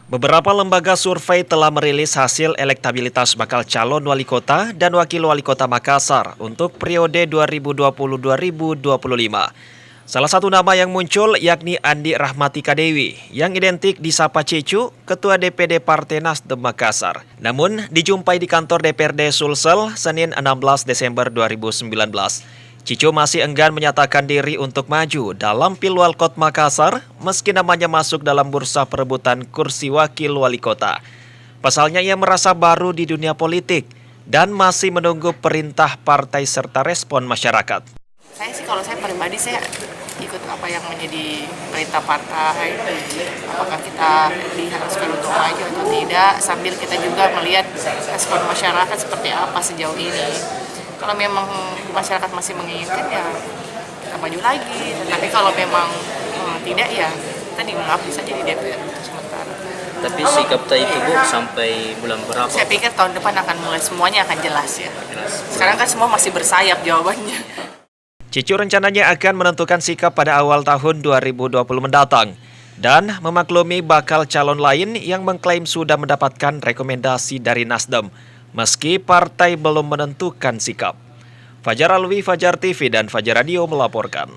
Beberapa lembaga survei telah merilis hasil elektabilitas bakal calon wali kota dan wakil wali kota Makassar untuk periode 2020-2025. Salah satu nama yang muncul yakni Andi Rahmatika Dewi yang identik disapa Cicu, Ketua DPD Partai Nasdem Makassar. Namun, dijumpai di kantor DPRD Sulsel Senin 16 Desember 2019. Cicu masih enggan menyatakan diri untuk maju dalam Pilwalkot Makassar meski namanya masuk dalam bursa perebutan kursi wakil wali kota. Pasalnya ia merasa baru di dunia politik dan masih menunggu perintah partai serta respon masyarakat. Kalau saya pribadi saya ikut apa yang menjadi perintah partai, apakah kita diharuskan untuk maju atau tidak, sambil kita juga melihat respon masyarakat seperti apa sejauh ini. Kalau memang masyarakat masih menginginkan ya kita maju lagi, tetapi kalau memang tidak ya kita mengabdi saja di DPR sementara. Tapi sikap itu Bu sampai bulan berapa? Saya pikir tahun depan akan mulai semuanya akan jelas ya. Sekarang kan semua masih bersayap jawabannya. Cicu rencananya akan menentukan sikap pada awal tahun 2020 mendatang dan memaklumi bakal calon lain yang mengklaim sudah mendapatkan rekomendasi dari Nasdem, meski partai belum menentukan sikap. Fajar Alwi, Fajar TV dan Fajar Radio melaporkan.